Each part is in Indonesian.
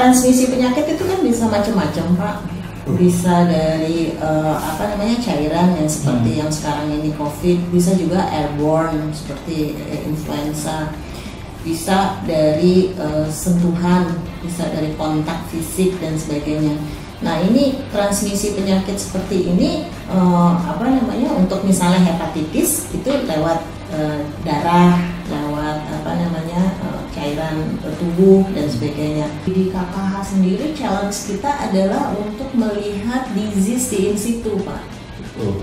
Transmisi penyakit itu kan bisa macam-macam, Pak. Bisa dari cairan yang seperti yang sekarang ini COVID, bisa juga airborne seperti influenza, bisa dari sentuhan, bisa dari kontak fisik dan sebagainya. Nah, ini transmisi penyakit seperti ini untuk misalnya hepatitis itu lewat darah, lewat cairan tubuh dan sebagainya. Di KKH sendiri challenge kita adalah untuk melihat disease di in situ, Pak.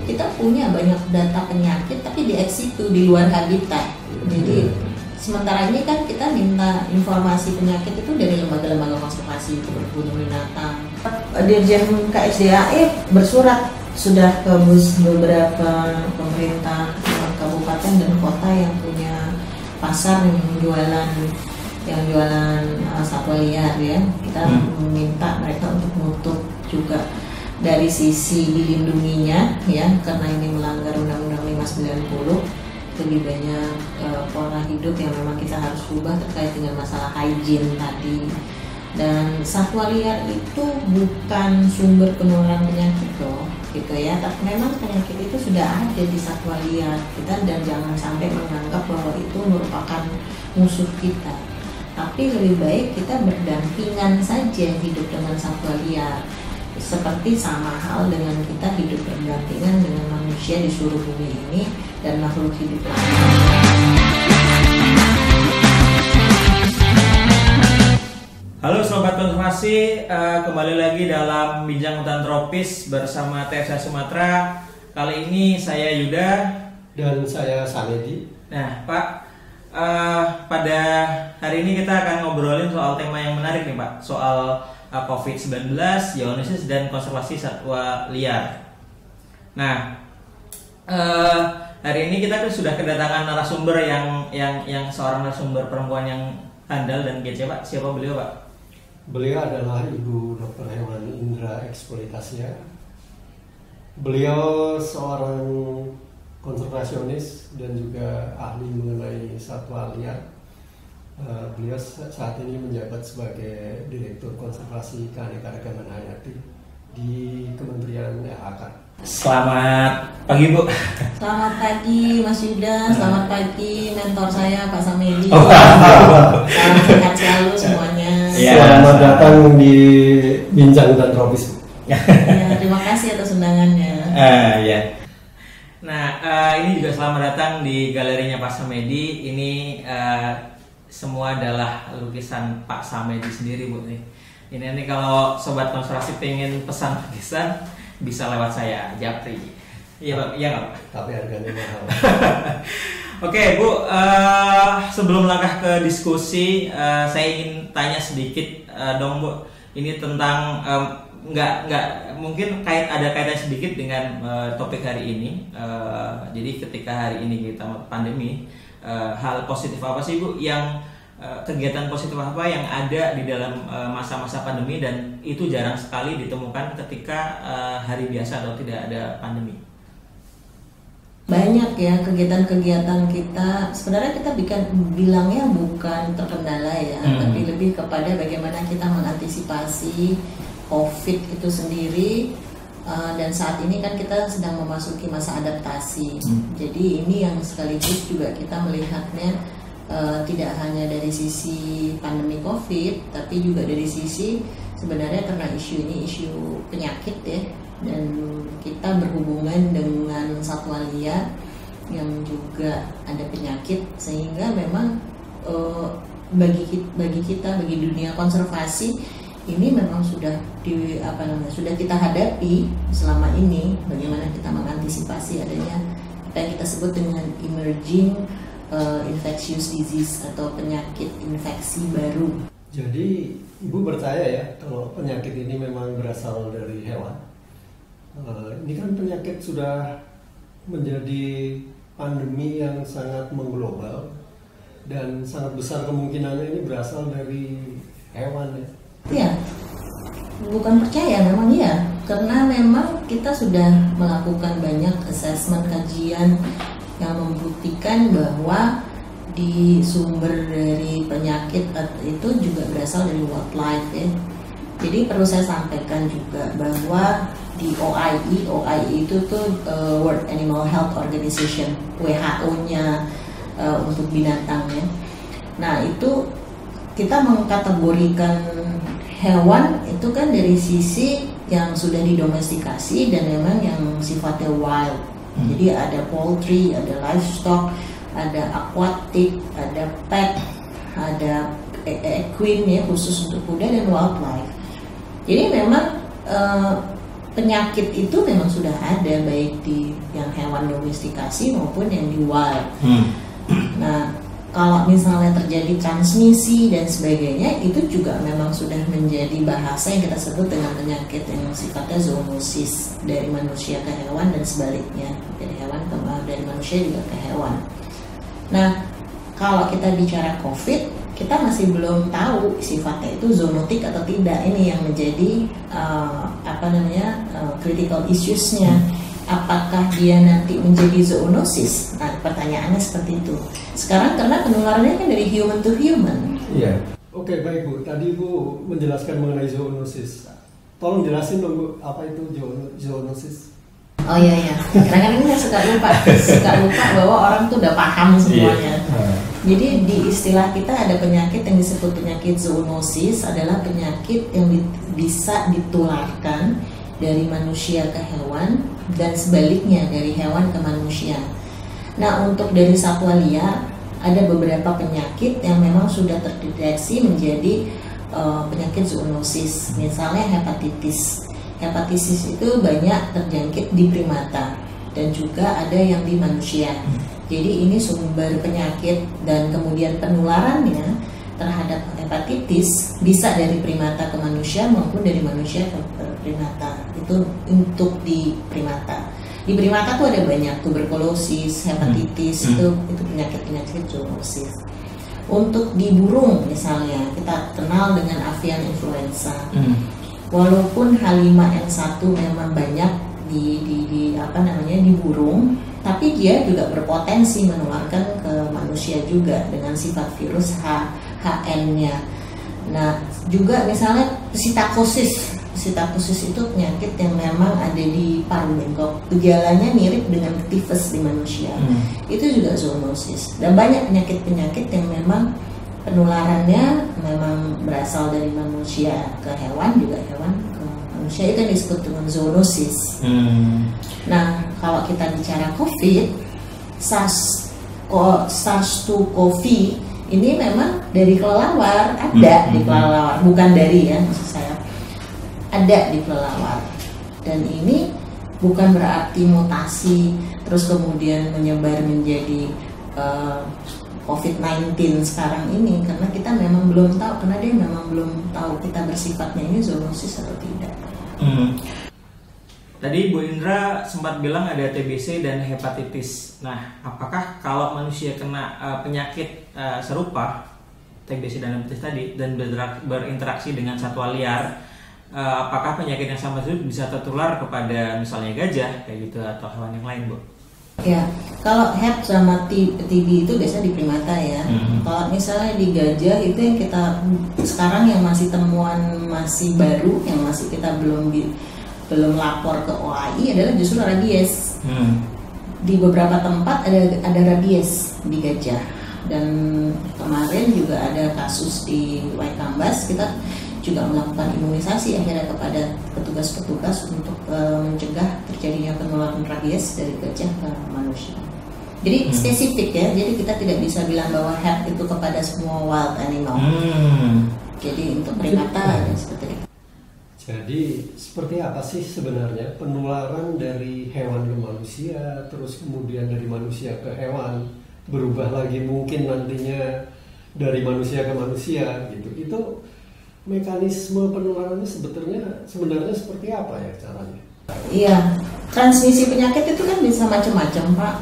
Kita punya banyak data penyakit tapi di ex situ, di luar habitat. Jadi sementara ini kan kita minta informasi penyakit itu dari lembaga-lembaga konservasi itu berkebun binatang. Dirjen KSDAI bersurat sudah ke beberapa pemerintah kabupaten dan kota yang punya pasar yang jualan satwa liar ya. Kita meminta mereka untuk menutup juga dari sisi dilindunginya ya, karena ini melanggar Undang-Undang 590. Lebih banyak pola hidup yang memang kita harus ubah terkait dengan masalah hygiene tadi. Dan satwa liar itu bukan sumber penularan penyakit loh, gitu ya. Tapi memang penyakit itu sudah ada di satwa liar kita, dan jangan sampai menganggap bahwa itu merupakan musuh kita. Tapi lebih baik kita berdampingan saja hidup dengan satwa liar. Seperti sama hal dengan kita hidup berdampingan dengan manusia di seluruh bumi ini dan makhluk hidup lain. Halo Sobat Konservasi, kembali lagi dalam Bincang Hutan Tropis bersama TFSA Sumatera. Kali ini saya Yuda dan saya Samedi. Nah Pak, pada hari ini kita akan ngobrolin soal tema yang menarik nih Pak, soal COVID-19, zoonosis dan konservasi satwa liar. Nah, hari ini kita sudah kedatangan narasumber yang seorang narasumber perempuan yang handal dan kece Pak. Siapa beliau Pak? Beliau adalah Ibu Dr. Hewan Indra Eksploitasia. Beliau seorang konservasionis dan juga ahli mengenai satwa liar. Beliau saat ini menjabat sebagai Direktur Konservasi Keanekaragaman Hayati di Kementerian LHK. Selamat pagi Bu. Selamat pagi Mas Yuda, selamat pagi mentor saya Pak Samedi. Salam sehat selalu semuanya. Ya, selamat datang di Bincang Hutan Tropis. Ya, terima kasih atas undangannya. Ya. Nah, ini juga selamat datang di galerinya Pak Samedi. Ini semua adalah lukisan Pak Samedi sendiri Bu nih. Ini nanti kalau Sobat Konservasi pengen pesan lukisan bisa lewat saya, Japri. Iya Pak, iya nggak Pak? Tapi harganya mahal. Oke Bu, sebelum langkah ke diskusi, saya ingin tanya sedikit dong Bu. Ini tentang nggak mungkin ada kaitan sedikit dengan topik hari ini. Jadi ketika hari ini kita pandemi, hal positif apa sih Bu yang kegiatan positif apa yang ada di dalam masa-masa pandemi dan itu jarang sekali ditemukan ketika hari biasa atau tidak ada pandemi? Banyak ya kegiatan-kegiatan kita, sebenarnya kita bilangnya bukan terkendala ya, tapi lebih kepada bagaimana kita mengantisipasi COVID itu sendiri. Dan saat ini kan kita sedang memasuki masa adaptasi. Jadi ini yang sekaligus juga kita melihatnya tidak hanya dari sisi pandemi COVID, tapi juga dari sisi sebenarnya karena isu ini isu penyakit ya, dan kita berhubungan dengan satwa liar yang juga ada penyakit, sehingga memang bagi kita, bagi dunia konservasi ini memang sudah sudah kita hadapi selama ini, bagaimana kita mengantisipasi adanya apa yang kita sebut dengan emerging infectious disease atau penyakit infeksi baru. Jadi Ibu percaya ya kalau penyakit ini memang berasal dari hewan. Ini kan penyakit sudah menjadi pandemi yang sangat mengglobal dan sangat besar kemungkinannya ini berasal dari hewan ya. Iya, bukan percaya, memang iya, karena memang kita sudah melakukan banyak assessment kajian yang membuktikan bahwa di sumber dari penyakit itu juga berasal dari wildlife ya. Jadi perlu saya sampaikan juga bahwa di OIE itu tuh World Animal Health Organization, WHO-nya untuk binatangnya. Nah itu kita mengkategorikan hewan itu kan dari sisi yang sudah didomestikasi dan memang yang sifatnya wild. Jadi ada poultry, ada livestock, ada aquatic, ada pet, ada equine ya khusus untuk kuda dan wildlife. Jadi memang penyakit itu memang sudah ada baik di yang hewan domestikasi maupun yang di wild. Nah kalau misalnya terjadi transmisi dan sebagainya itu juga memang sudah menjadi bahasa yang kita sebut dengan penyakit yang sifatnya zoonosis dari manusia ke hewan dan sebaliknya dari hewan ke dari manusia juga ke hewan. Nah kalau kita bicara COVID kita masih belum tahu sifatnya itu zoonotik atau tidak. Ini yang menjadi critical issues-nya. Apakah dia nanti menjadi zoonosis? Nah, pertanyaannya seperti itu. Sekarang karena penularannya kan dari human to human. Iya. Oke, baik Bu. Tadi Bu menjelaskan mengenai zoonosis. Tolong jelasin dong Bu, apa itu zoonosis? Oh iya. Kadang-kadang kita suka lupa bahwa orang tuh udah paham semuanya. Jadi di istilah kita ada penyakit yang disebut penyakit zoonosis, adalah penyakit yang bisa ditularkan dari manusia ke hewan dan sebaliknya dari hewan ke manusia. Nah untuk dari satwa liar ada beberapa penyakit yang memang sudah terdeteksi menjadi penyakit zoonosis. Misalnya hepatitis. Hepatitis itu banyak terjangkit di primata dan juga ada yang di manusia. Jadi ini sumber penyakit dan kemudian penularannya terhadap hepatitis bisa dari primata ke manusia maupun dari manusia ke primata. Itu untuk di primata. Di primata tuh ada banyak, tuberkulosis, hepatitis, itu penyakit-penyakit zoonosis. Untuk di burung misalnya kita kenal dengan avian influenza. Walaupun H5N1 memang banyak di burung, tapi dia juga berpotensi menularkan ke manusia juga dengan sifat virus HN-nya. Nah, juga misalnya psitakosis itu penyakit yang memang ada di paru bengkok. Gejalanya mirip dengan tifus di manusia. Itu juga zoonosis. Dan banyak penyakit-penyakit yang memang penularannya memang berasal dari manusia ke hewan, juga hewan ke manusia. Itu yang disebut dengan zoonosis. Nah, kalau kita bicara COVID, SARS-CoV ini memang dari kelelawar, ada di kelelawar, bukan dari ya maksud saya, ada di kelelawar. Dan ini bukan berarti mutasi terus kemudian menyebar menjadi COVID-19 sekarang ini, karena kita memang belum tahu, karena dia memang belum tahu kita bersifatnya ini zoonosis atau tidak. Tadi Bu Indra sempat bilang ada TBC dan hepatitis. Nah, apakah kalau manusia kena penyakit serupa TBC dan hepatitis tadi dan berinteraksi dengan satwa liar, apakah penyakit yang sama itu bisa tertular kepada misalnya gajah kayak gitu atau hewan yang lain, Bu? Ya, kalau Hep sama TB itu biasa di primata ya. Kalau misalnya di gajah itu yang kita sekarang yang masih temuan masih baru, yang masih kita belum lapor ke OAI adalah justru rabies. Di beberapa tempat ada rabies di gajah. Dan kemarin juga ada kasus di Waikambas, kita juga melakukan imunisasi akhirnya kepada petugas-petugas untuk mencegah terjadinya penularan rabies dari gajah ke manusia. Jadi spesifik ya, jadi kita tidak bisa bilang bahwa Hep itu kepada semua wild animal. Jadi untuk primata ya seperti itu. Jadi seperti apa sih sebenarnya penularan dari hewan ke manusia, terus kemudian dari manusia ke hewan, berubah lagi mungkin nantinya dari manusia ke manusia gitu. Itu mekanisme penularannya sebenarnya seperti apa ya caranya? Iya, transmisi penyakit itu kan bisa macam-macam Pak.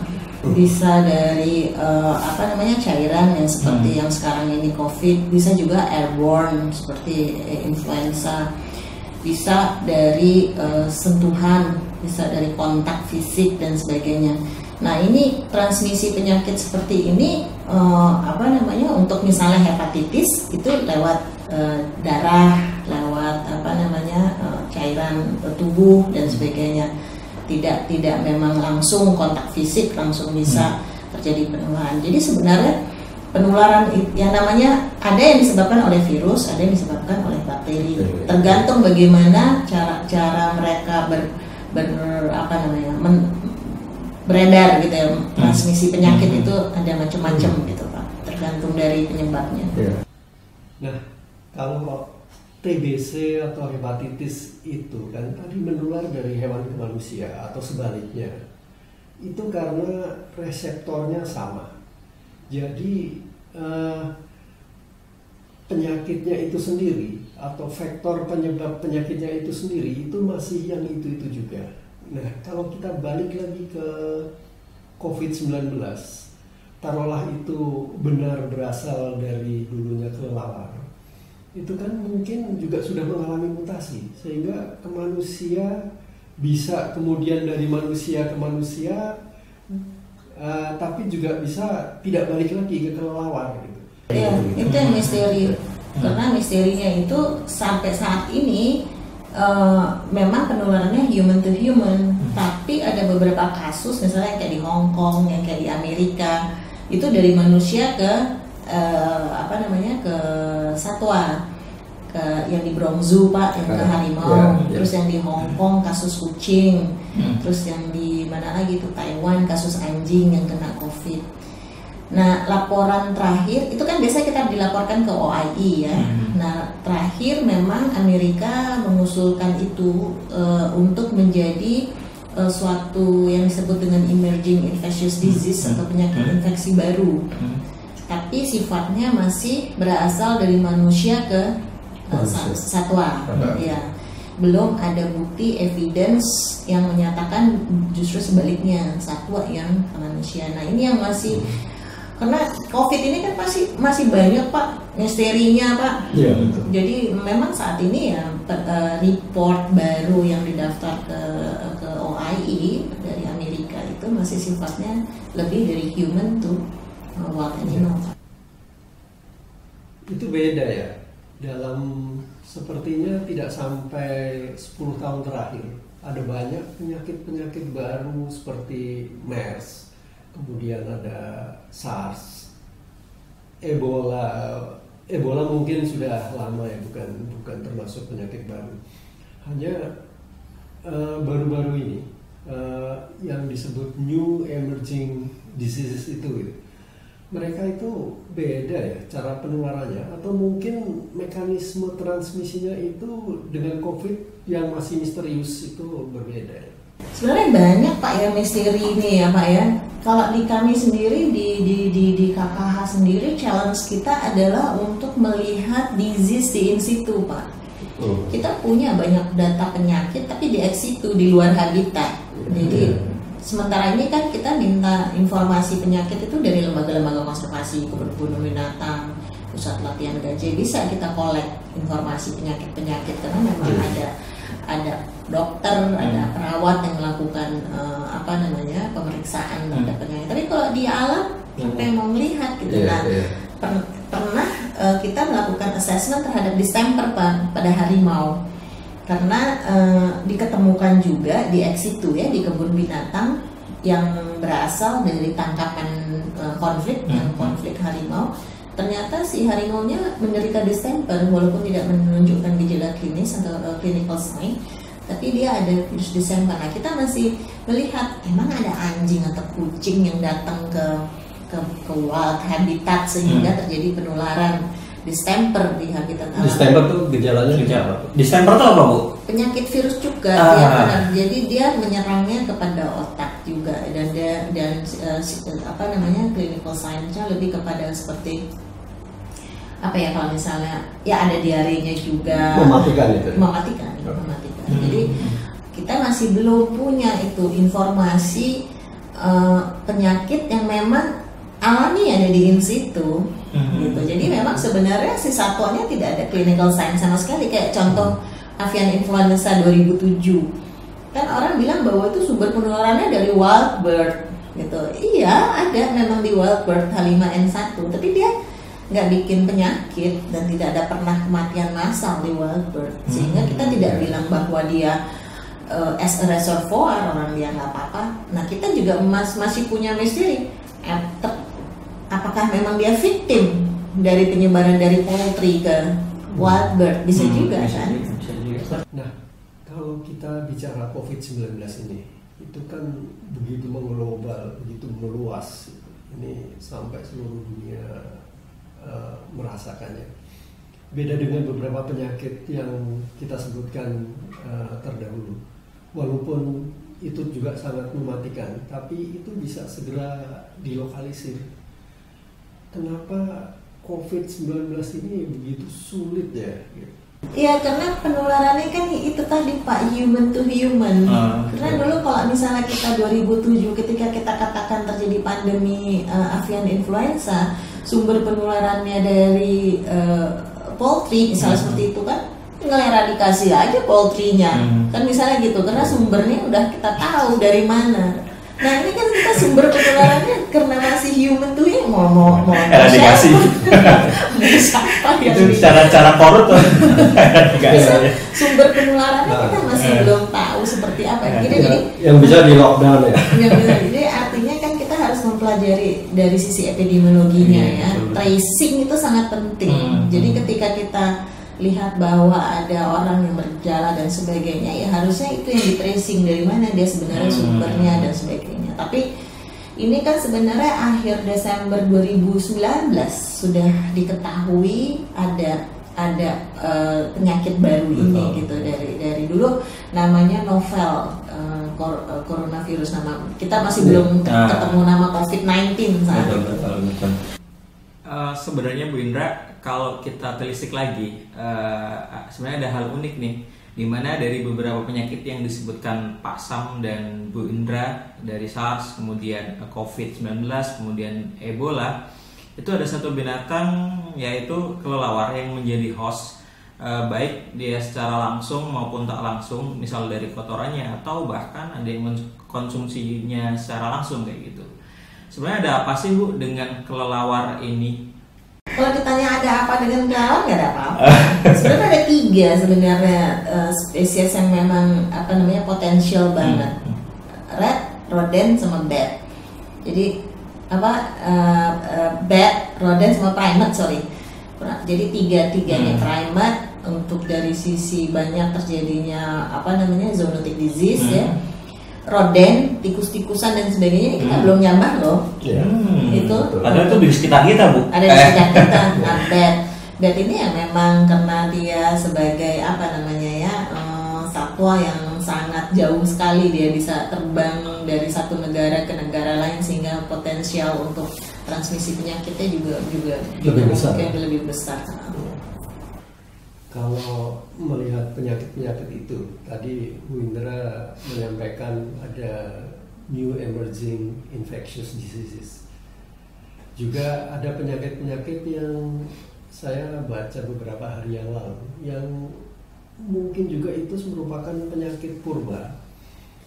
Bisa dari cairan yang seperti yang sekarang ini COVID, bisa juga airborne seperti influenza, bisa dari sentuhan, bisa dari kontak fisik dan sebagainya. Nah ini transmisi penyakit seperti ini untuk misalnya hepatitis itu lewat darah, lewat cairan tubuh dan sebagainya. Tidak memang langsung kontak fisik langsung bisa terjadi penularan. Jadi sebenarnya penularan yang namanya ada yang disebabkan oleh virus, ada yang disebabkan oleh bakteri. Tergantung bagaimana cara mereka beredar gitu ya. Transmisi penyakit itu ada macam-macam gitu Pak, tergantung dari penyebabnya. Nah, kalau TBC atau hepatitis itu kan tadi menular dari hewan ke manusia atau sebaliknya, itu karena reseptornya sama. Jadi penyakitnya itu sendiri atau faktor penyebab penyakitnya itu sendiri itu masih yang itu juga. Nah, kalau kita balik lagi ke COVID-19, taruhlah itu benar berasal dari dulunya kelelawar, itu kan mungkin juga sudah mengalami mutasi sehingga ke manusia bisa, kemudian dari manusia ke manusia, tapi juga bisa tidak balik lagi ke kelelawar gitu. Ya, itu yang misteri. Karena misterinya itu sampai saat ini memang penularannya human to human, tapi ada beberapa kasus misalnya kayak di Hong Kong, yang kayak di Amerika, itu dari manusia ke ke satwa, yang di Bronx Zoo Pak, yang ke harimau, terus yang di Hong Kong kasus kucing, terus yang di mana lagi itu Taiwan kasus anjing yang kena COVID. Nah, laporan terakhir itu kan biasanya kita dilaporkan ke OIE ya. Nah, terakhir memang Amerika mengusulkan itu untuk menjadi suatu yang disebut dengan emerging infectious disease atau penyakit infeksi baru. Tapi sifatnya masih berasal dari manusia ke satwa. Ya. Belum ada bukti evidence yang menyatakan justru sebaliknya, satwa yang ke manusia. Nah, ini yang masih, karena COVID ini kan masih banyak Pak misterinya Pak. Iya, betul. Jadi memang saat ini ya report baru yang didaftar ke OIE dari Amerika itu masih sifatnya lebih dari human to wild animal. Itu beda ya. Dalam sepertinya tidak sampai 10 tahun terakhir ada banyak penyakit-penyakit baru seperti MERS. Kemudian ada SARS, Ebola mungkin sudah lama ya, bukan termasuk penyakit baru. Hanya baru-baru ini yang disebut new emerging diseases itu, mereka itu beda ya cara penularannya, atau mungkin mekanisme transmisinya itu dengan COVID yang masih misterius itu berbeda ya. Sebenarnya banyak Pak ya misteri ini ya Pak ya. Kalau di kami sendiri di KKH sendiri, challenge kita adalah untuk melihat disease di in situ Pak. Kita punya banyak data penyakit tapi di ex situ, di luar habitat. Jadi sementara ini kan kita minta informasi penyakit itu dari lembaga-lembaga konservasi, kebun binatang, pusat latihan gajah, bisa kita collect informasi penyakit-penyakit karena memang ada dokter, ada perawat yang melakukan pemeriksaan terhadap penyakit. Tapi kalau di alam siapa yang mau melihat gitu. Pernah kita melakukan assessment terhadap distemper pada harimau karena diketemukan juga di ex situ ya, di kebun binatang yang berasal dari tangkapan konflik harimau. Ternyata si harimaunya menderita distemper walaupun tidak menunjukkan gejala klinis atau clinical sign, tapi dia ada virus distemper. Nah, kita masih melihat emang ada anjing atau kucing yang datang ke wild habitat sehingga terjadi penularan distemper di habitat alam. Distemper tuh gejalanya gejala. Distemper tuh apa Bu? Penyakit virus juga jadi dia menyerangnya kepada otak juga dan clinical sign-nya lebih kepada seperti kalau misalnya ya ada diarenya juga, mematikan. Jadi kita masih belum punya itu informasi penyakit yang memang alami ada di in situ gitu. Jadi memang sebenarnya si satwanya tidak ada clinical sign sama sekali, kayak contoh avian influenza 2007 kan orang bilang bahwa itu sumber penularannya dari wild bird, gitu. Iya, ada memang di wild bird H5N1, tapi dia nggak bikin penyakit dan tidak ada pernah kematian massal di wild bird, sehingga kita tidak bilang bahwa dia as a reservoir, orang dia nggak apa-apa. Nah, kita juga masih punya misteri, apakah memang dia victim dari penyebaran dari poultry ke wild bird, bisa juga kan? Bisa juga. Nah, kalau kita bicara COVID-19 ini, itu kan begitu mengglobal, begitu meluas, ini sampai seluruh dunia merasakannya. Beda dengan beberapa penyakit yang kita sebutkan terdahulu, walaupun itu juga sangat mematikan, tapi itu bisa segera dilokalisir. Kenapa COVID-19 ini begitu sulit ya? Iya, karena penularannya kan itu tadi Pak, human to human. Karena dulu kalau misalnya kita 2007 ketika kita katakan terjadi pandemi avian influenza, sumber penularannya dari poultry misalnya seperti itu kan, tinggal eradikasi aja poultry-nya. Kan misalnya gitu, karena sumbernya udah kita tahu dari mana. Nah, ini kan kita sumber penularannya karena masih human tuh ya mau eradikasi. Siapa ya? Itu cara korut tuh. Sumber penularannya kita masih belum tahu seperti apa. Jadi yang bisa di lockdown ya. Jadi artinya kan kita harus mempelajari dari sisi epidemiologinya ya. Tracing itu sangat penting. Jadi ketika kita lihat bahwa ada orang yang bergejala dan sebagainya, ya harusnya itu yang di-tracing dari mana dia sebenarnya sumbernya dan sebagainya. Tapi ini kan sebenarnya akhir Desember 2019 sudah diketahui ada penyakit baru ini gitu, dari dulu namanya novel coronavirus, nama kita masih belum ketemu nama COVID-19 saat itu. Sebenarnya Bu Indra, kalau kita telisik lagi, sebenarnya ada hal unik nih, dimana dari beberapa penyakit yang disebutkan Pak Sam dan Bu Indra, dari SARS, kemudian COVID-19, kemudian Ebola, itu ada satu binatang yaitu kelelawar yang menjadi host, baik dia secara langsung maupun tak langsung, misal dari kotorannya atau bahkan ada yang mengkonsumsinya secara langsung kayak gitu. Sebenarnya ada apa sih Bu dengan kelelawar ini? Kalau ditanya ada apa dengan kelelawar, nggak ada apa-apa. Sebenarnya ada 3 sebenarnya spesies yang memang potensial banget. Rat, rodent, sama bat. Jadi bat, rodent, sama primate, sorry. Jadi tiga-tiganya primate untuk dari sisi banyak terjadinya zoonotic disease ya. Rodent, tikus-tikusan dan sebagainya ini kita belum nyambah loh. Itu. Padahal itu di sekitar kita Bu. Ada di sekitar kita. Nah, bat ini ya memang karena dia sebagai satwa yang sangat jauh sekali, dia bisa terbang dari satu negara ke negara lain, sehingga potensial untuk transmisi penyakitnya juga lebih besar. Kalau melihat penyakit-penyakit itu, tadi Bu Indra menyampaikan ada new emerging infectious diseases. Juga ada penyakit-penyakit yang saya baca beberapa hari yang lalu, yang mungkin juga itu merupakan penyakit purba,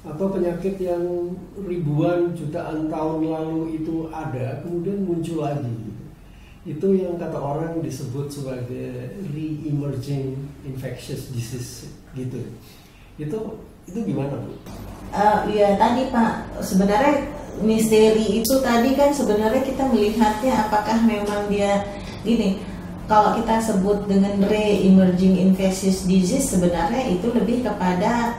atau penyakit yang ribuan jutaan tahun lalu itu ada, kemudian muncul lagi. Itu yang kata orang disebut sebagai re-emerging infectious disease gitu. Itu gimana Bu? Ya tadi Pak, sebenarnya misteri itu tadi kan sebenarnya kita melihatnya apakah memang dia gini. Kalau kita sebut dengan re-emerging infectious disease, sebenarnya itu lebih kepada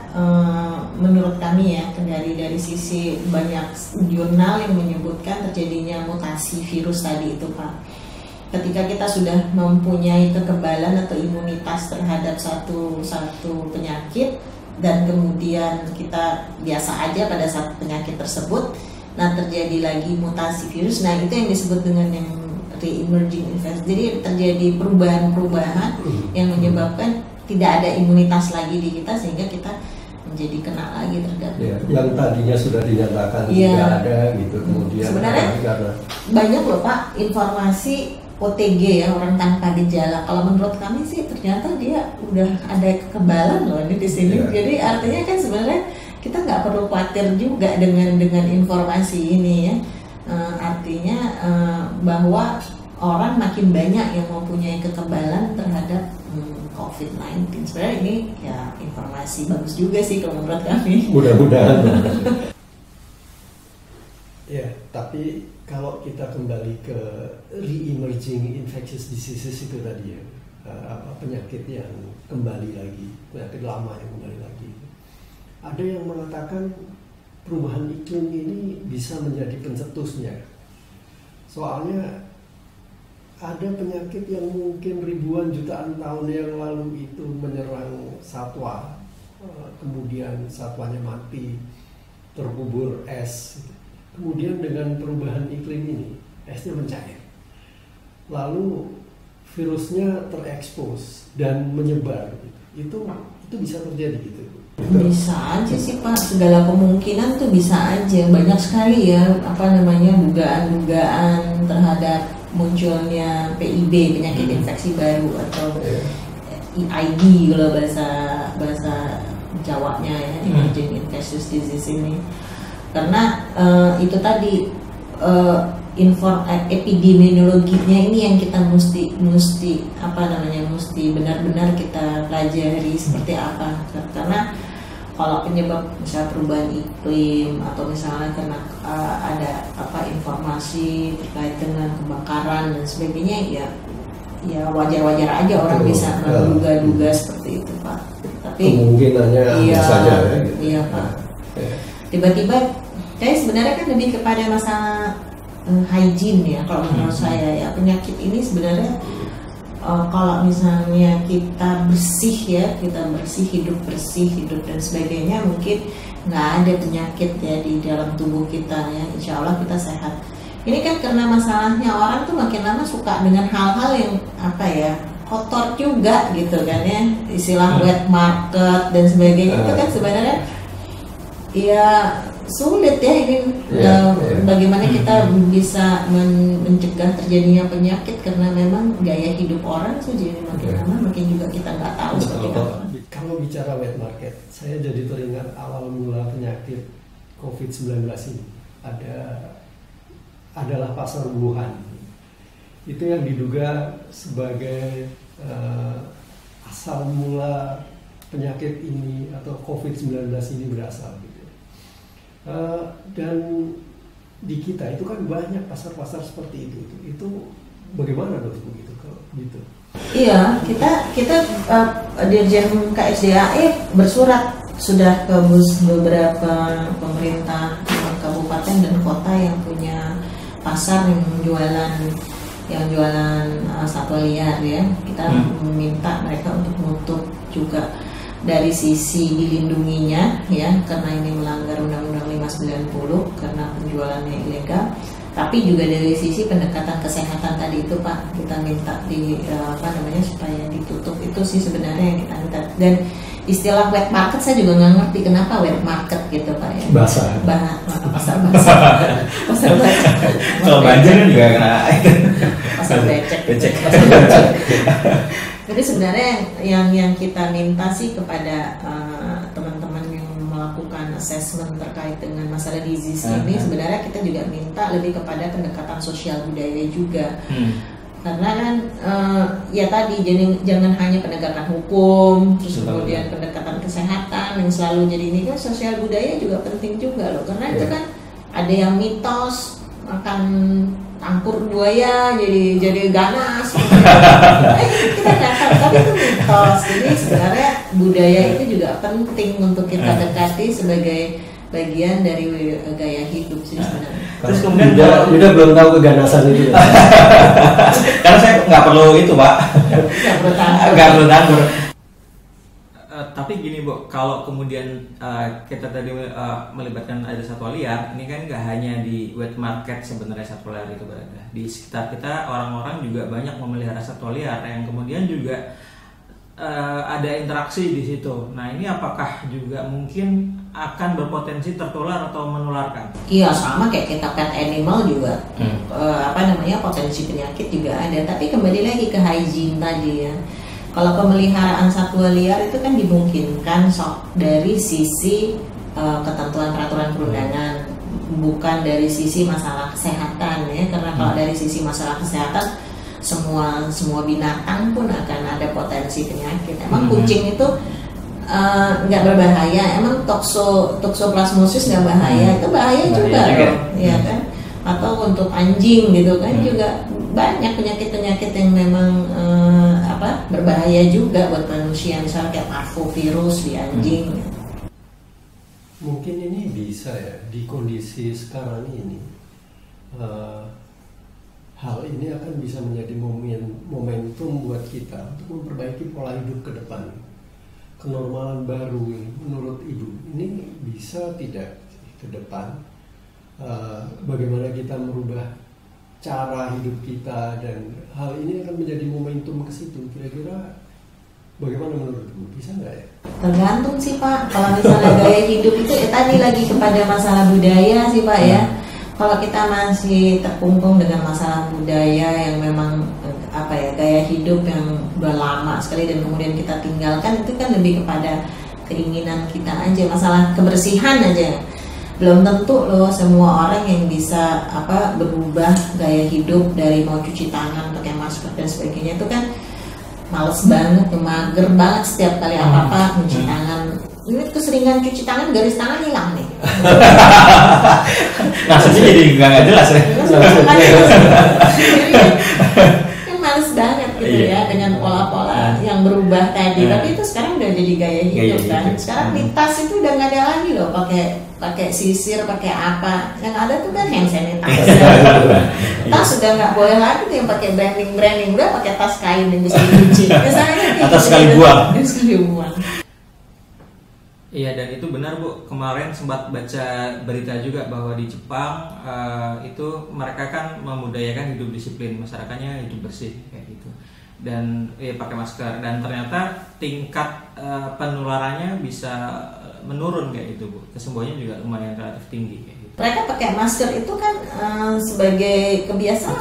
menurut kami ya, dari sisi banyak jurnal yang menyebutkan terjadinya mutasi virus tadi itu Pak. Ketika kita sudah mempunyai kekebalan atau imunitas terhadap satu penyakit, dan kemudian kita biasa aja pada saat penyakit tersebut, nah terjadi lagi mutasi virus, nah itu yang disebut dengan yang re-emerging infection. Jadi terjadi perubahan-perubahan yang menyebabkan tidak ada imunitas lagi di kita, sehingga kita menjadi kena lagi terhadap yang tadinya sudah dinyatakan tidak ada gitu. Kemudian sebenarnya banyak loh Pak informasi OTG ya, orang tanpa gejala. Kalau menurut kami sih ternyata dia udah ada kekebalan loh ini di sini. Jadi artinya kan sebenarnya kita nggak perlu khawatir juga dengan informasi ini ya. Artinya bahwa orang makin banyak yang mempunyai kekebalan terhadap COVID-19. Sebenarnya ini ya informasi bagus juga sih kalau menurut kami. Mudah-mudahan. Ya, tapi kalau kita kembali ke re-emerging infectious diseases itu tadi ya, penyakit yang kembali lagi, penyakit lama yang kembali lagi. Ada yang mengatakan perubahan iklim ini bisa menjadi pencetusnya. Soalnya ada penyakit yang mungkin ribuan jutaan tahun yang lalu itu menyerang satwa, kemudian satwanya mati, terkubur es. Kemudian dengan perubahan iklim ini, esnya mencair. Lalu virusnya terekspos dan menyebar. Itu bisa terjadi gitu. Bisa aja sih Pak, segala kemungkinan tuh bisa aja. Banyak sekali ya dugaan-dugaan terhadap munculnya PIB, penyakit infeksi baru, atau EID kalau bahasa Jawanya ya, emerging infectious disease ini. Karena itu tadi epidemiologinya ini yang kita mesti benar-benar kita pelajari seperti apa. Karena kalau penyebab misalnya perubahan iklim atau misalnya karena ada informasi terkait dengan kebakaran dan sebagainya, ya wajar-wajar aja orang bisa menduga-duga seperti itu Pak. Tapi kemungkinannya saja ya. Gitu. Iya Pak. Tiba-tiba saya sebenarnya kan lebih kepada masalah hygiene ya kalau menurut saya ya. Penyakit ini sebenarnya kalau misalnya kita bersih, hidup dan sebagainya, mungkin nggak ada penyakit ya di dalam tubuh kita ya, insya Allah kita sehat. Ini kan karena masalahnya orang tuh makin lama suka dengan hal-hal yang kotor juga gitu kan ya, istilah wet market dan sebagainya. Itu kan sebenarnya ya sulit ya ini bagaimana kita bisa mencegah terjadinya penyakit, karena memang gaya hidup orang tuh jadi makin lama makin juga kita nggak tahu seperti apa. Kalau bicara wet market, saya jadi teringat awal mula penyakit COVID-19 ini adalah pasar Wuhan. Itu yang diduga sebagai asal mula penyakit ini atau COVID-19 ini berasal. Dan di kita itu kan banyak pasar-pasar seperti itu bagaimana dok begitu kalau gitu? Iya, kita Dirjen KSDAE bersurat sudah ke beberapa pemerintah kabupaten dan kota yang punya pasar yang jualan satwa liar ya. Kita meminta mereka untuk menutup juga dari sisi dilindunginya ya, karena ini melanggar Undang-Undang 590 karena penjualannya ilegal. Tapi juga dari sisi pendekatan kesehatan tadi itu Pak, kita minta supaya ditutup. Itu sih sebenarnya yang kita minta. Dan istilah wet market saya juga nggak ngerti kenapa wet market gitu Pak ya. Pasar basah. Kalau banjir kan juga kena. Pasar becek. Jadi sebenarnya yang kita minta sih kepada teman-teman yang melakukan assessment terkait dengan masalah disease ini, sebenarnya kita juga minta lebih kepada pendekatan sosial budaya juga. Karena kan ya tadi jangan hanya penegakan hukum, terus kemudian pendekatan kesehatan yang selalu jadi ini, kan sosial budaya juga penting juga loh. Karena itu kan ada yang mitos makan angkur buaya jadi ganas. Kita nggak tahu, tapi itu mitos. Jadi sebenarnya budaya itu juga penting untuk kita dekati sebagai bagian dari gaya hidup sih sebenarnya. Terus kemudian Yuda belum tahu keganasan itu. Karena saya nggak perlu itu Pak. Nggak perlu tandur. Tapi gini Bu, kalau kemudian kita tadi melibatkan ada satwa liar, ini kan nggak hanya di wet market sebenarnya satwa liar itu berada. Di sekitar kita orang-orang juga banyak memelihara satwa liar yang kemudian juga ada interaksi di situ. Nah ini apakah juga mungkin akan berpotensi tertular atau menularkan? Iya, sama kayak kita pet animal juga potensi penyakit juga ada. Tapi kembali lagi ke hygiene tadi ya. Kalau pemeliharaan satwa liar itu kan dimungkinkan dari sisi ketentuan peraturan perundangan, bukan dari sisi masalah kesehatan ya, karena kalau dari sisi masalah kesehatan semua binatang pun akan ada potensi penyakit. Emang kucing itu nggak berbahaya, emang toxoplasmosis nggak bahaya, itu bahaya juga loh, ya kan? Atau untuk anjing gitu kan juga banyak penyakit-penyakit yang memang berbahaya juga buat manusia, misalnya kayak parvovirus di anjing. Mungkin ini bisa ya di kondisi sekarang ini, hal ini akan bisa menjadi momentum buat kita untuk memperbaiki pola hidup ke depan. Kenormalan baru ini menurut Ibu ini bisa tidak ke depan, bagaimana kita merubah cara hidup kita, dan hal ini akan menjadi momentum ke situ. Kira-kira bagaimana menurut Ibu, bisa nggak ya? Tergantung sih Pak, kalau misalnya gaya hidup itu tadi lagi kepada masalah budaya sih Pak ya. Kalau kita masih terkungkung dengan masalah budaya yang memang gaya hidup yang udah lama sekali dan kemudian kita tinggalkan, itu kan lebih kepada keinginan kita aja, masalah kebersihan aja. Belum tentu loh semua orang yang bisa berubah gaya hidup dari mau cuci tangan, pakai masker dan sebagainya, itu kan males banget, mager banget setiap kali apa-apa cuci tangan. Ini keseringan cuci tangan, garis tangan hilang nih. Maksudnya jadi nggak jelas ya. Ini males banget gitu ya dengan pola-pola yang berubah tadi. Tapi itu sekarang udah jadi gaya hidup kan. Sekarang di tas itu udah nggak ada lagi loh pakai sisir, pakai apa. Yang ada tuh kan hand sanitizer. Tas sudah nggak boleh lagi tuh yang pakai branding, udah pakai tas kain yang bisa dicuci. Misalnya atas sekali buang. Iya, dan itu benar Bu, kemarin sempat baca berita juga bahwa di Jepang itu mereka kan memudayakan hidup disiplin, masyarakatnya hidup bersih kayak gitu, dan pakai masker, dan ternyata tingkat penularannya bisa menurun kayak gitu Bu, kesembuhannya juga lumayan relatif tinggi kayak gitu. Mereka pakai masker itu kan sebagai kebiasaan,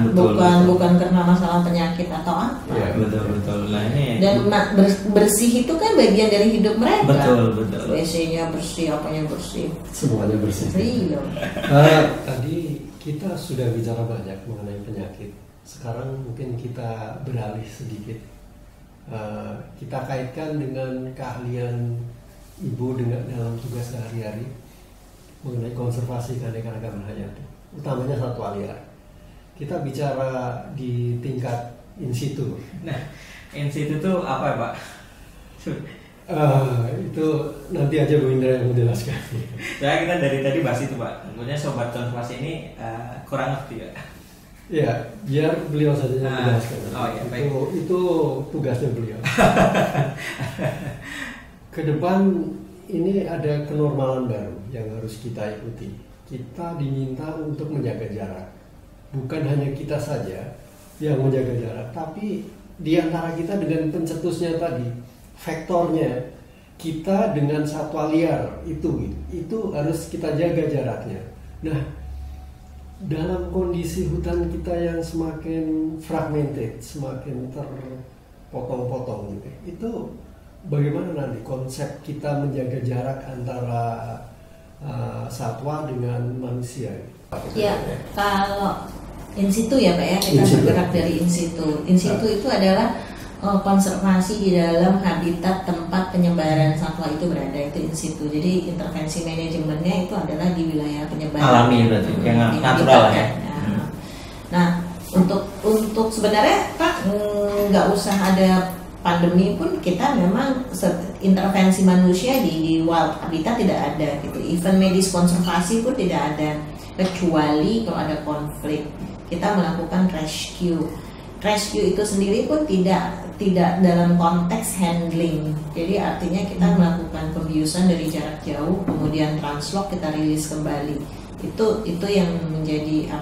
betul, bukan karena masalah penyakit atau apa. Ya, betul. Nah, ini dan bersih itu kan bagian dari hidup mereka. Betul. WC-nya bersih, apanya bersih. Semuanya bersih. Iya. Tadi kita sudah bicara banyak mengenai penyakit. Sekarang mungkin kita beralih sedikit. Kita kaitkan dengan keahlian Ibu dalam tugas sehari-hari mengenai konservasi keanekaragaman hayati, utamanya satwa liar. Kita bicara di tingkat in situ. Nah, in situ itu apa ya Pak? Itu nanti aja Bu Indra yang menjelaskan. Ya, kita dari tadi bahas itu Pak. Tentunya sobat konservasi ini kurang ngerti ya. Ya, biar beliau saja yang menjelaskan. Oh iya, baik. Itu tugasnya beliau. Ke depan ini ada kenormalan baru yang harus kita ikuti. Kita diminta untuk menjaga jarak. Bukan hanya kita saja yang menjaga jarak, tapi di antara kita dengan pencetusnya tadi, vektornya, kita dengan satwa liar itu harus kita jaga jaraknya. Nah, dalam kondisi hutan kita yang semakin fragmented, semakin terpotong-potong gitu, itu bagaimana nanti konsep kita menjaga jarak antara satwa dengan manusia? Ya, kalau in situ ya Pak ya, kita bergerak dari in situ. In situ itu adalah konservasi di dalam habitat tempat penyebaran satwa itu berada, itu in situ. Jadi intervensi manajemennya itu adalah di wilayah penyebaran alami berarti, yang natural ya. Nah, untuk sebenarnya Pak nggak usah ada pandemi pun kita memang intervensi manusia di wild habitat tidak ada gitu. Even medis konservasi pun tidak ada, kecuali kalau ada konflik kita melakukan rescue. Rescue itu sendiri pun tidak dalam konteks handling. Jadi artinya kita melakukan pembiusan dari jarak jauh, kemudian translok kita rilis kembali. Itu yang menjadi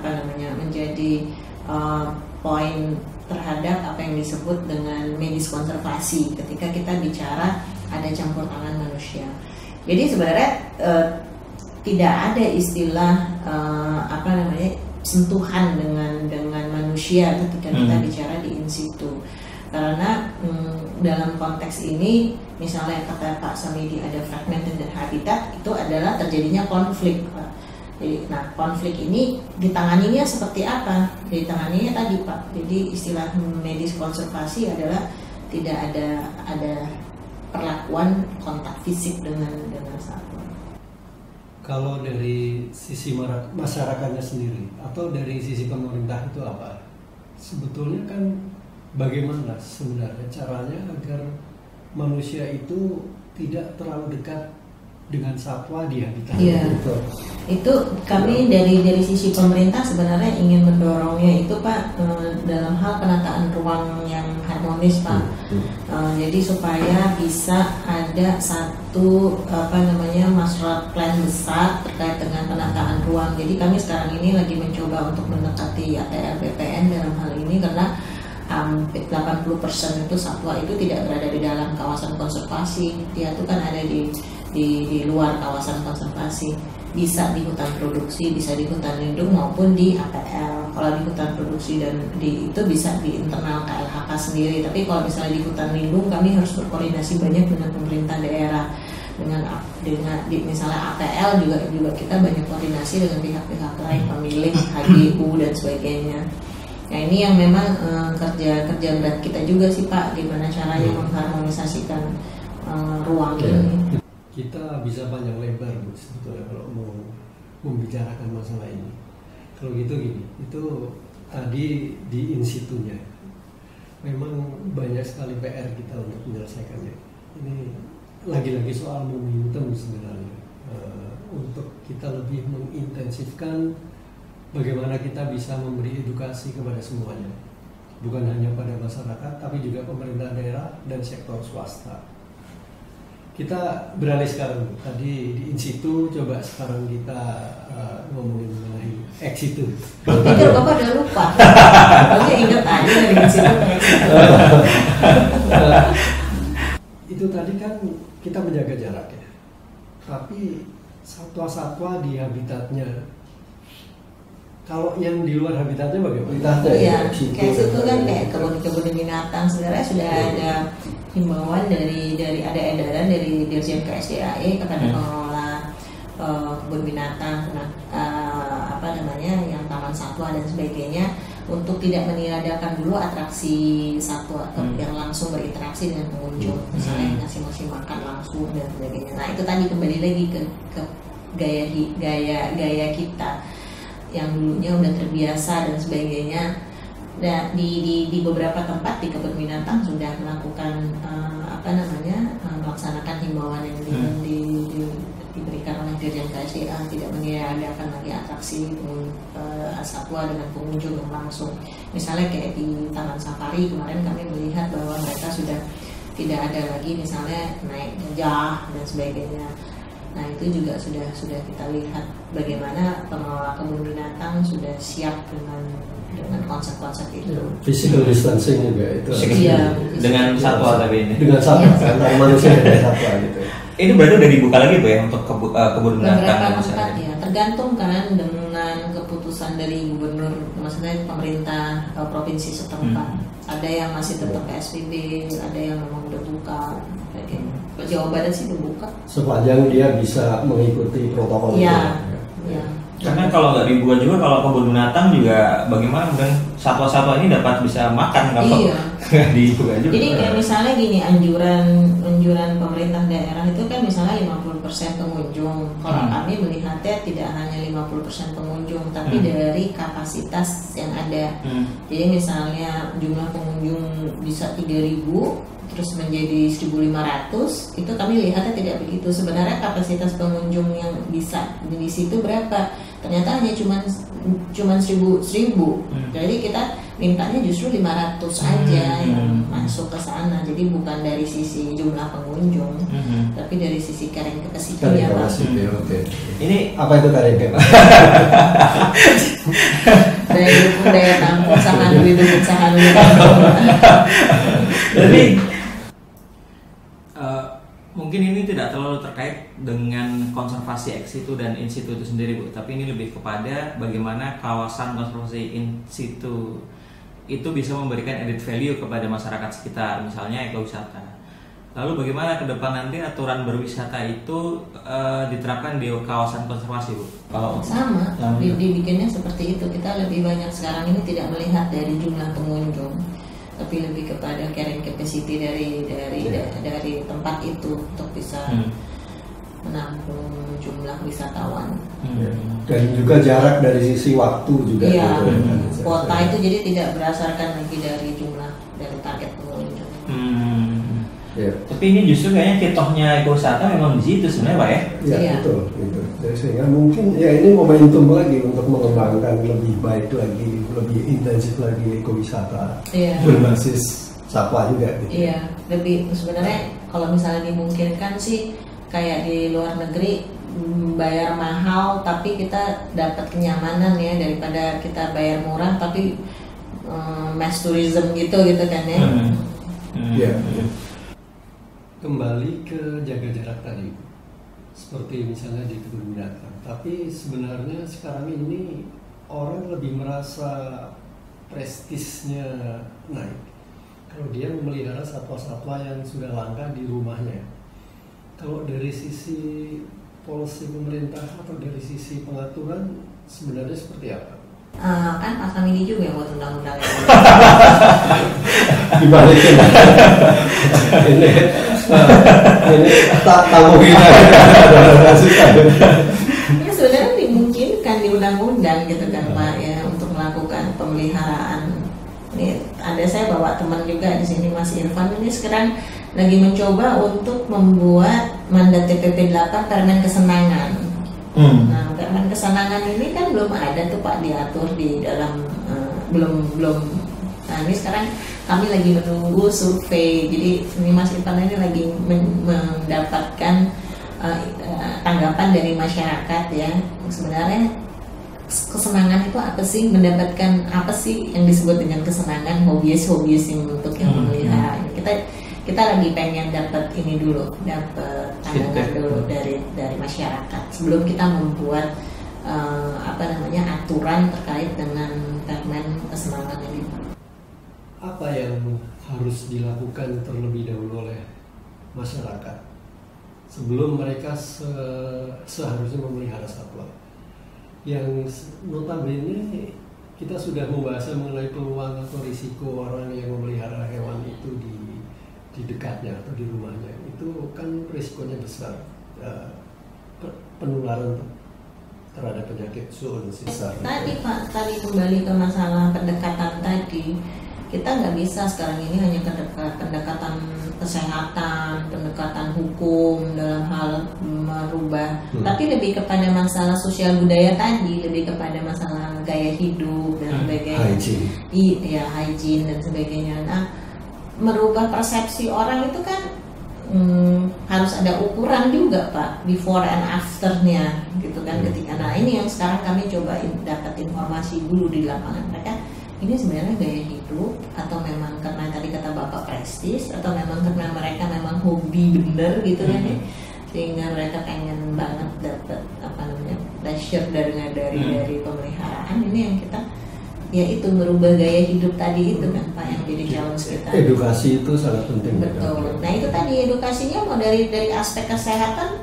menjadi poin terhadap apa yang disebut dengan medis konservasi ketika kita bicara ada campur tangan manusia. Jadi sebenarnya tidak ada istilah sentuhan dengan manusia ketika kita bicara di in situ. karena dalam konteks ini misalnya kata Pak Samidi ada fragmented dan habitat, itu adalah terjadinya konflik, Pak. Jadi, nah konflik ini ditanganinya seperti apa? Ditanganinya tadi, Pak. Jadi istilah medis konservasi adalah tidak ada perlakuan kontak fisik dengan satwa. Kalau dari sisi masyarakatnya sendiri atau dari sisi pemerintah itu apa? Sebetulnya kan bagaimana sebenarnya caranya agar manusia itu tidak terlalu dekat dengan satwa di habitat itu kami dari sisi pemerintah sebenarnya ingin mendorongnya itu, Pak, dalam hal penataan ruang yang harmonis, Pak. Jadi supaya bisa ada satu master plan besar terkait dengan penataan ruang. Jadi kami sekarang ini lagi mencoba untuk mendekati ATL BPN dalam hal ini, karena 80% itu satwa itu tidak berada di dalam kawasan konservasi. Dia itu kan ada di luar kawasan konservasi, bisa di hutan produksi, bisa di hutan lindung maupun di APL. Kalau di hutan produksi dan itu bisa di internal KLHK sendiri. Tapi kalau misalnya di hutan lindung, kami harus berkoordinasi banyak dengan pemerintah daerah, dengan misalnya APL juga kita banyak koordinasi dengan pihak-pihak lain, pemilik, HGU dan sebagainya. Nah ini yang memang kerja berat kita juga sih, Pak, gimana caranya mengharmonisasikan ruang ini. Kita bisa panjang lebar, Bu, sebetulnya kalau mau membicarakan masalah ini. Kalau gitu gini, itu tadi di in situnya memang banyak sekali PR kita untuk menyelesaikannya. Ini lagi-lagi soal momentum sebenarnya, untuk kita lebih mengintensifkan bagaimana kita bisa memberi edukasi kepada semuanya, bukan hanya pada masyarakat tapi juga pemerintah daerah dan sektor swasta. Kita beralih sekarang, tadi di in situ, coba sekarang kita ngomongin mengenai ex situ. Pikir Bapak udah lupa, Bapak ingat aja dari in situ. Itu tadi kan kita menjaga jarak ya, tapi satwa-satwa di habitatnya, kalau yang di luar habitatnya bagaimana? Iya, kayak situ kan kayak kebun-kebun binatang sebenarnya sudah ada himbauan dari ada edaran dari Dirjen KSDAE kepada pengelola kebun binatang, yang taman satwa dan sebagainya, untuk tidak meniadakan dulu atraksi satwa yang langsung berinteraksi dengan pengunjung, misalnya ngasih makan langsung dan sebagainya. Nah itu tadi kembali lagi ke gaya kita yang dulunya udah terbiasa dan sebagainya. Dan di beberapa tempat di kebun binatang sudah melakukan melaksanakan himbauan yang diberikan oleh Dirjen KSDA, tidak meniadakan lagi atraksi satwa dengan pengunjung yang langsung. Misalnya kayak di Taman Safari kemarin kami melihat bahwa mereka sudah tidak ada lagi misalnya naik gajah dan sebagainya. Nah itu juga sudah kita lihat bagaimana pengelola kebun binatang sudah siap dengan konsep-konsep itu. Physical distancing juga itu. Iya. Dengan satwa tapi ini. Dengan satwa, antara manusia dan satwa gitu. Ini berarti udah dibuka lagi, Bu, ya, untuk kebun binatang. Beberapa tempat ya, tergantung kan dengan keputusan dari gubernur, maksudnya pemerintah provinsi setempat. Ada yang masih tetap PSBB, ada yang memang udah buka. Jawa Barat sih udah buka. Sepanjang dia bisa mengikuti protokol itu. Iya. Karena kalau nggak dibuka juga, kalau kebun binatang juga bagaimana dan satwa-satwa ini dapat bisa makan kalau dibuka juga. Jadi kayak misalnya gini, anjuran pemerintah daerah itu kan misalnya 50% pengunjung. Kalau kami melihatnya tidak hanya 50% pengunjung, tapi dari kapasitas yang ada. Jadi misalnya jumlah pengunjung bisa 3.000 terus menjadi 1.500, itu kami lihatnya tidak begitu. Sebenarnya kapasitas pengunjung yang bisa di situ berapa? Ternyata hanya cuman 1.000. Jadi kita mintanya justru 500 aja yang masuk ke sana. Jadi bukan dari sisi jumlah pengunjung, tapi dari sisi carrying capacity-nya. Oke. Ini apa itu carrying capacity? Daya tampung sama duit usaha dulu. Jadi mungkin ini tidak terlalu terkait dengan konservasi ex situ dan in situ itu sendiri, Bu, tapi ini lebih kepada bagaimana kawasan konservasi in situ itu bisa memberikan added value kepada masyarakat sekitar, misalnya ekowisata. Lalu bagaimana ke depan nanti aturan berwisata itu diterapkan di kawasan konservasi, Bu? Kalau sama, dibikinnya seperti itu. Kita lebih banyak sekarang ini tidak melihat dari jumlah pengunjung, tapi lebih kepada carrying capacity dari tempat itu untuk bisa menampung jumlah wisatawan. Dan juga jarak dari sisi waktu juga. Iya, gitu. kuota itu jadi tidak berdasarkan lagi dari jumlah dari target pengunjung. Ya. Tapi ini justru kayaknya kitohnya ekowisata memang di situ sebenarnya, Pak ya? Ya, Iya. betul. Gitu. Jadi sehingga mungkin ya ini momentum lagi untuk mengembangkan lebih baik lagi, lebih intensif lagi ekowisata berbasis satwa juga. Gitu. Iya, lebih sebenarnya kalau misalnya dimungkinkan sih kayak di luar negeri bayar mahal tapi kita dapat kenyamanan ya, daripada kita bayar murah tapi mass tourism gitu kan ya. Ya. Kembali ke jaga jarak tadi, seperti misalnya di kebun binatang. Tapi sebenarnya sekarang ini orang lebih merasa prestisnya naik kalau dia memelihara satwa-satwa yang sudah langka di rumahnya. Kalau dari sisi polisi pemerintah atau dari sisi pengaturan sebenarnya seperti apa? Kan Pak Samidi juga yang buat undang-undang Dibalikin. ini tamu kita. ini sebenarnya dimungkinkan di undang-undang gitu kan Pak ya, untuk melakukan pemeliharaan. Ini ada saya bawa teman juga di sini, Mas Irfan, ini sekarang lagi mencoba untuk membuat mandat TPP 8 permen kesenangan. Nah, permen kesenangan ini kan belum ada tuh Pak diatur di dalam belum. Nah, ini sekarang kami lagi menunggu survei. Jadi ini Mas Irfan ini lagi mendapatkan tanggapan dari masyarakat ya. Sebenarnya kesenangan itu apa sih? Mendapatkan apa sih yang disebut dengan kesenangan? Hobiis yang untuk yang memelihara. Kita lagi pengen dapat ini dulu, dapat tanggapan dulu dari masyarakat sebelum kita membuat aturan terkait dengan permen kesenangan ini. Apa yang harus dilakukan terlebih dahulu oleh masyarakat sebelum mereka seharusnya memelihara satwa? Yang notabene kita sudah membahas mengenai peluang atau risiko orang yang memelihara hewan itu di dekatnya atau di rumahnya, itu kan risikonya besar, penularan terhadap penyakit zoonosis besar. Tadi kembali ke masalah pendekatan tadi, kita nggak bisa sekarang ini hanya pendekatan kesehatan, pendekatan hukum dalam hal merubah, tapi lebih kepada masalah sosial budaya tadi, lebih kepada masalah gaya hidup dan sebagainya, hygiene dan sebagainya. Nah, merubah persepsi orang itu kan harus ada ukuran juga Pak, before and afternya gitu kan. Ketika ini yang sekarang kami coba dapat informasi dulu di lapangan, mereka ini sebenarnya gaya hidup atau memang karena tadi kata Bapak prestis, atau memang karena mereka memang hobi bener gitu kan ya, sehingga mereka pengen banget dapat pleasure dari pemeliharaan. Ini yang kita itu merubah gaya hidup tadi itu kan Pak, yang jadi challenge kita. Edukasi itu sangat penting. Betul. Nah itu tadi edukasinya mau dari aspek kesehatan,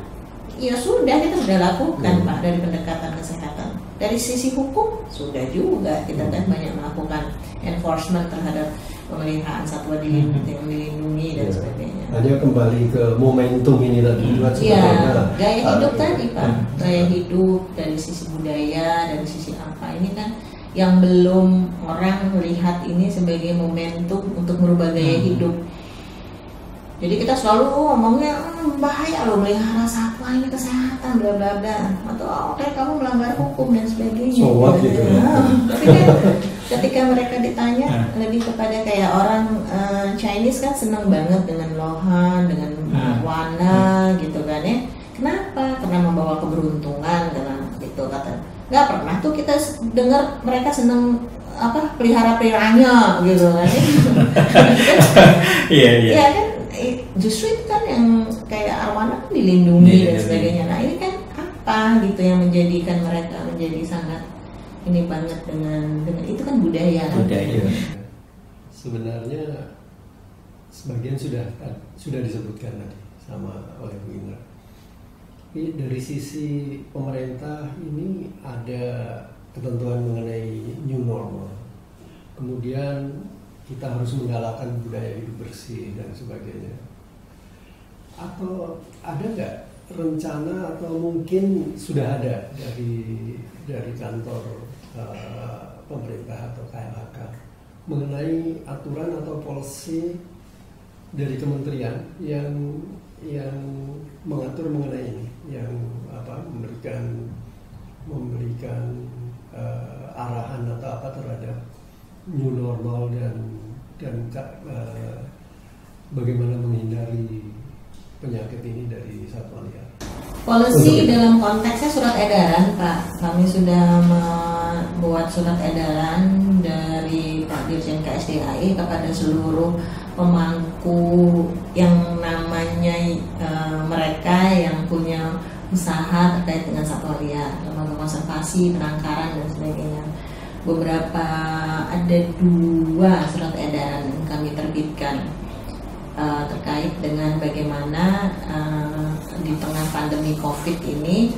ya sudah kita sudah lakukan Pak, dari pendekatan kesehatan. Dari sisi hukum sudah juga kita kan banyak melakukan enforcement terhadap pemeliharaan satwa yang dilindungi dan sebagainya. Hanya kembali ke momentum ini tadi. Iya, gaya hidup tadi Pak, gaya hidup dari sisi budaya, dari sisi apa ini kan yang belum orang melihat ini sebagai momentum untuk merubah gaya hidup. Jadi kita selalu ngomongnya bahaya loh melihara satwa, ini kesehatan bla bla bla, atau oke kamu melanggar hukum dan sebagainya. Gitu. Tapi kan ketika mereka ditanya lebih kepada kayak orang Chinese kan senang banget dengan lohan, dengan warna gitu kan ya. Kenapa? Karena membawa keberuntungan dalam itu kata. Nggak pernah tuh kita dengar mereka seneng pelihara-peliharanya gitu kan. Iya kan, justru itu kan yang kayak arwana kan dilindungi dan sebagainya. Nah ini kan apa gitu yang menjadikan mereka menjadi sangat ini banget dengan itu kan budaya. sebenarnya sebagian sudah disebutkan tadi sama oleh Bu Indra. Tapi dari sisi pemerintah ini ada ketentuan mengenai new normal. Kemudian kita harus menggalakkan budaya hidup bersih dan sebagainya. Atau ada nggak rencana atau mungkin sudah ada dari kantor pemerintah atau KLHK mengenai aturan atau policy dari kementerian yang mengatur mengenai ini, yang memberikan arahan atau apa terhadap new normal dan bagaimana menghindari penyakit ini dari satwa liar. Polisi dalam konteksnya surat edaran, Pak. Kami sudah membuat surat edaran dari Pak Dirjen KSDAI kepada seluruh pemangku yang namanya mereka yang punya usaha terkait dengan satwa liar, lembaga konservasi, penangkaran dan sebagainya. Ada 2 surat edaran yang kami terbitkan terkait dengan bagaimana di tengah pandemi COVID ini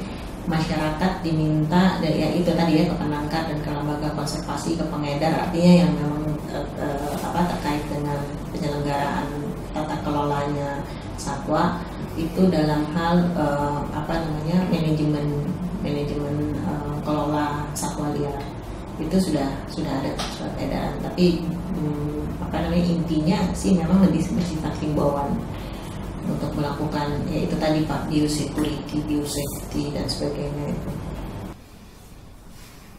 masyarakat diminta ya itu tadi ya ke penangkar dan ke lembaga konservasi, ke pengedar, artinya yang memang terkait dengan penyelenggaraan tata kelolanya satwa itu dalam hal manajemen kelola satwa liar itu sudah ada surat edaran, tapi intinya sih memang lebih bersifat himbauan untuk melakukan ya itu tadi Pak, biosecurity, biosafety dan sebagainya itu.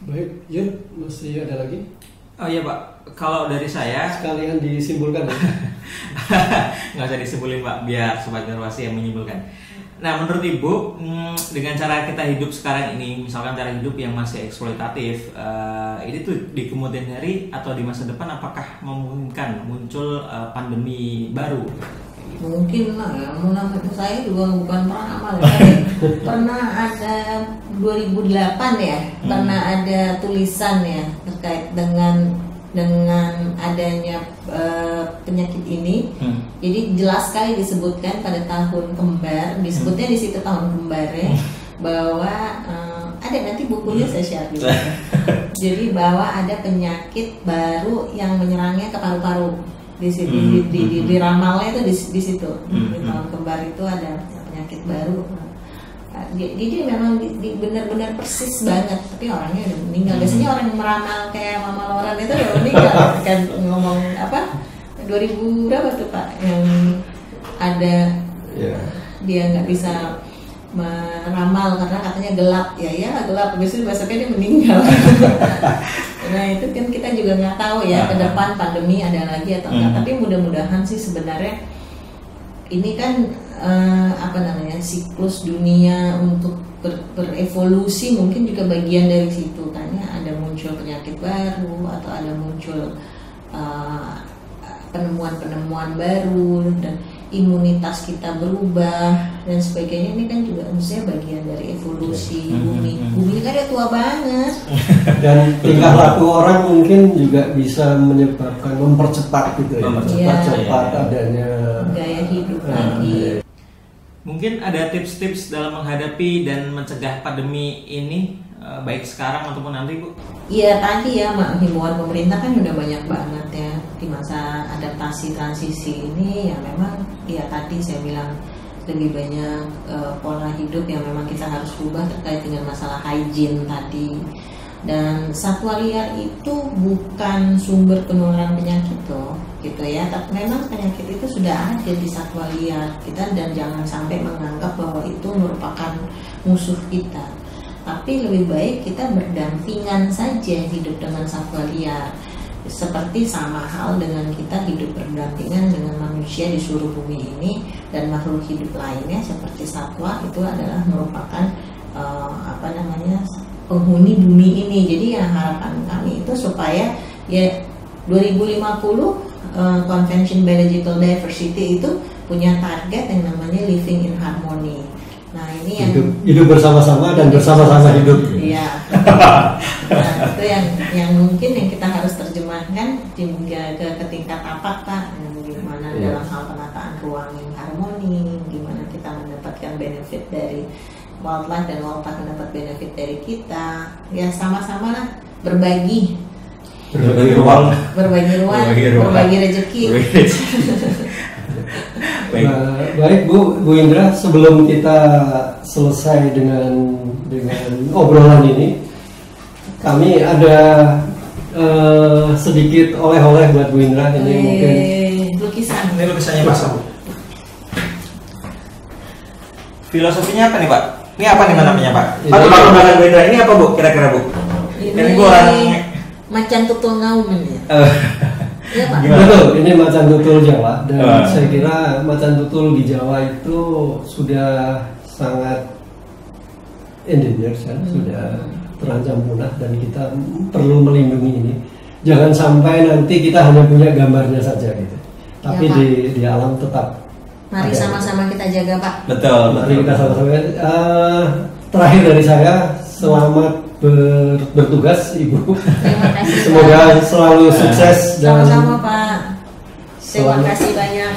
Baik, Yun, masih ada lagi? Oh iya Pak, kalau dari saya sekalian disimpulkan ya? Nggak usah disimpulin Pak, biar Sobat Konservasi yang menyimpulkan. Nah menurut Ibu, dengan cara kita hidup sekarang ini, misalkan cara hidup yang masih eksploitatif, ini tuh di kemudian hari atau di masa depan apakah memungkinkan muncul pandemi baru? Mungkin lah ya, menurut saya juga bukan peramal ya. Pernah ada 2008 ya, pernah ada tulisan ya terkait dengan adanya penyakit ini. Jadi jelas sekali disebutkan pada tahun kembar, disebutnya di situ tahun kembar ya, bahwa ada nanti bukunya saya share juga. Jadi bahwa ada penyakit baru yang menyerangnya ke paru-paru. Di situ di ramalnya itu di situ di tahun kembar itu ada penyakit baru. Jadi memang benar-benar persis banget, tapi orangnya udah meninggal. Biasanya orang yang meramal kayak Mama Loren itu udah meninggal. Kan ngomong 2000 berapa tuh Pak yang ada dia nggak bisa meramal karena katanya gelap ya gelap, besoknya dia meninggal. Nah itu kan kita juga nggak tahu ya ke depan pandemi ada lagi atau enggak. Tapi mudah-mudahan sih sebenarnya ini kan siklus dunia untuk berevolusi mungkin juga bagian dari situ kan ya, ada muncul penyakit baru atau ada muncul penemuan-penemuan baru dan imunitas kita berubah dan sebagainya. Ini kan juga maksudnya bagian dari evolusi bumi kan dia tua banget dan tingkah laku orang mungkin juga bisa menyebabkan mempercepat gitu ya, mempercepat adanya gaya hidup lagi. Mungkin ada tips-tips dalam menghadapi dan mencegah pandemi ini baik sekarang ataupun nanti Bu? Iya tadi ya himbauan pemerintah kan udah banyak banget ya di masa adaptasi transisi ini ya, memang ya tadi saya bilang lebih banyak pola hidup yang memang kita harus rubah terkait dengan masalah hygiene tadi. Dan satwa liar itu bukan sumber penularan penyakit loh, gitu ya. Tapi memang penyakit itu sudah ada di satwa liar kita dan jangan sampai menganggap bahwa itu merupakan musuh kita. Tapi lebih baik kita berdampingan saja hidup dengan satwa liar. Seperti sama hal dengan kita hidup berdampingan dengan manusia di seluruh bumi ini dan makhluk hidup lainnya seperti satwa itu adalah merupakan penghuni bumi ini. Jadi ya harapan kami itu supaya ya 2050 Convention Biological Diversity itu punya target yang namanya living in harmony. Nah ini yang hidup bersama-sama dan bersama-sama hidup. Iya. Nah itu yang mungkin yang kita harus terjemahkan juga ke tingkat tapak Pak. Gimana dalam hal penataan ruang yang harmoni, gimana kita mendapatkan benefit dari wildlife dan wildlife mendapat benefit dari kita. Ya sama-sama lah berbagi ruang, berbagi rezeki. Baik Bu Indra, sebelum kita selesai dengan obrolan ini, kami ada sedikit oleh-oleh buat Bu Indra. Ini mungkin lukisan. Ini lukisannya Pak Sabu. Filosofinya apa nih Pak? Ini apa nih namanya Pak? Atau belakang Bu Indra ini apa Bu? Kira-kira Bu? Ini Bu orang macan tutul ngaum ini. Iya Pak. Betul, ini macan tutul Jawa dan saya kira macan tutul di Jawa itu sudah sangat endangered kan, sudah terancam punah dan kita perlu melindungi ini. Jangan sampai nanti kita hanya punya gambarnya saja gitu, tapi ya, di alam tetap. Mari sama-sama kita jaga Pak. Betul. Mari kita sama-sama. Terakhir dari saya, selamat bertugas Ibu. Terima kasih. Semoga selalu sukses dan sama-sama Pak. Terima kasih banyak.